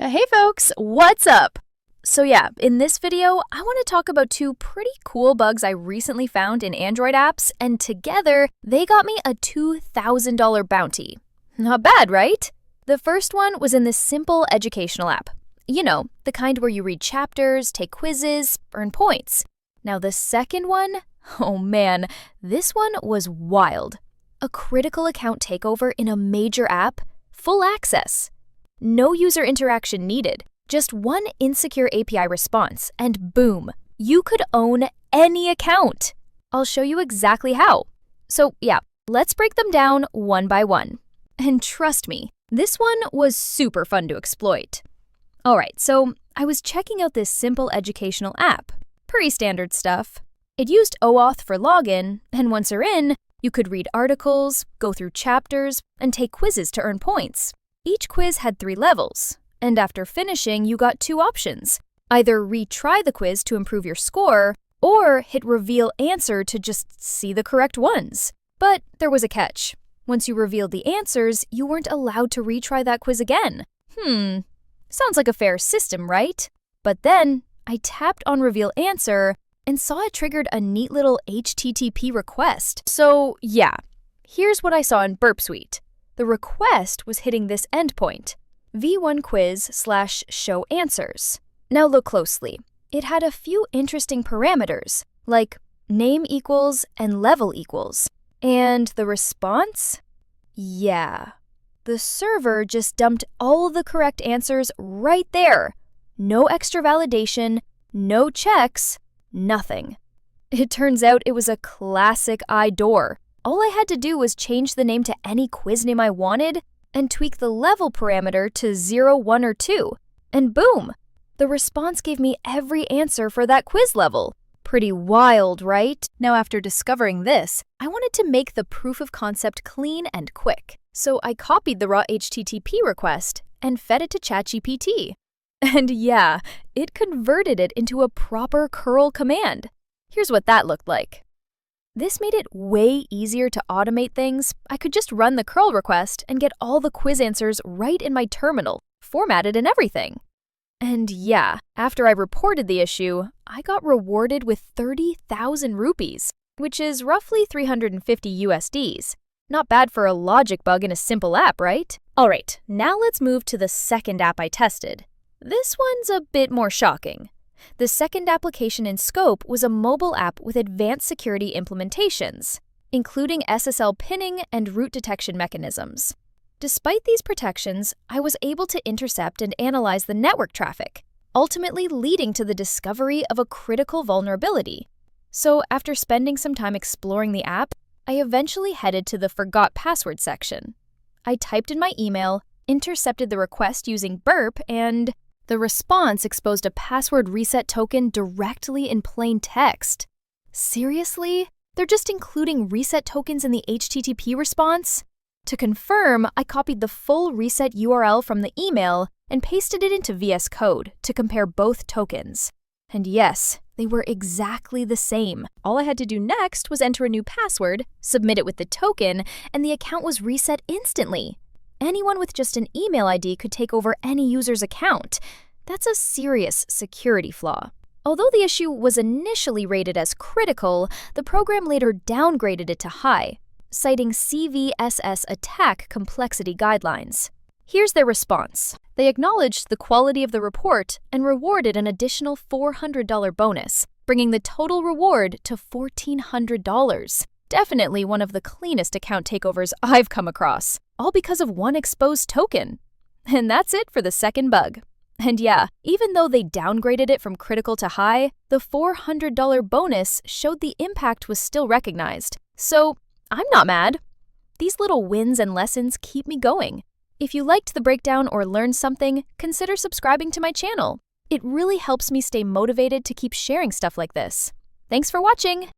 Hey folks, what's up? So yeah, in this video, I want to talk about two pretty cool bugs I recently found in Android apps, and together, they got me a $2,000 bounty. Not bad, right? The first one was in this simple educational app. You know, the kind where you read chapters, take quizzes, earn points. Now the second one, oh man, this one was wild. A critical account takeover in a major app, full access. No user interaction needed, just one insecure API response, and boom, you could own any account. I'll show you exactly how. So yeah, let's break them down one by one. And trust me, this one was super fun to exploit. Alright, so I was checking out this simple educational app. Pretty standard stuff. It used OAuth for login, and once you're in, you could read articles, go through chapters, and take quizzes to earn points. Each quiz had 3 levels, and after finishing, you got 2 options. Either retry the quiz to improve your score, or hit reveal answer to just see the correct ones. But there was a catch. Once you revealed the answers, you weren't allowed to retry that quiz again. Sounds like a fair system, right? But then, I tapped on reveal answer and saw it triggered a neat little HTTP request. So yeah, here's what I saw in Burp Suite. The request was hitting this endpoint, v1quiz/show answers. Now look closely. It had a few interesting parameters, like name equals and level equals. And the response? Yeah. The server just dumped all the correct answers right there. No extra validation, no checks, nothing. It turns out it was a classic IDOR. All I had to do was change the name to any quiz name I wanted and tweak the level parameter to 0, 1, or 2. And boom! The response gave me every answer for that quiz level. Pretty wild, right? Now after discovering this, I wanted to make the proof of concept clean and quick. So I copied the raw HTTP request and fed it to ChatGPT. And yeah, it converted it into a proper curl command. Here's what that looked like. This made it way easier to automate things. I could just run the curl request and get all the quiz answers right in my terminal, formatted and everything. And yeah, after I reported the issue, I got rewarded with 30,000 rupees, which is roughly 350 USDs. Not bad for a logic bug in a simple app, right? Alright, now let's move to the second app I tested. This one's a bit more shocking. The second application in scope was a mobile app with advanced security implementations, including SSL pinning and root detection mechanisms. Despite these protections, I was able to intercept and analyze the network traffic, ultimately leading to the discovery of a critical vulnerability. So after spending some time exploring the app, I eventually headed to the Forgot Password section. I typed in my email, intercepted the request using Burp, and the response exposed a password reset token directly in plain text. Seriously? They're just including reset tokens in the HTTP response? To confirm, I copied the full reset URL from the email and pasted it into VS Code to compare both tokens. And yes, they were exactly the same. All I had to do next was enter a new password, submit it with the token, and the account was reset instantly. Anyone with just an email ID could take over any user's account. That's a serious security flaw. Although the issue was initially rated as critical, the program later downgraded it to high, citing CVSS attack complexity guidelines. Here's their response. They acknowledged the quality of the report and rewarded an additional $400 bonus, bringing the total reward to $1,400. Definitely one of the cleanest account takeovers I've come across, all because of one exposed token. And that's it for the second bug. And yeah, even though they downgraded it from critical to high, the $400 bonus showed the impact was still recognized. So I'm not mad. These little wins and lessons keep me going. If you liked the breakdown or learned something, consider subscribing to my channel. It really helps me stay motivated to keep sharing stuff like this. Thanks for watching!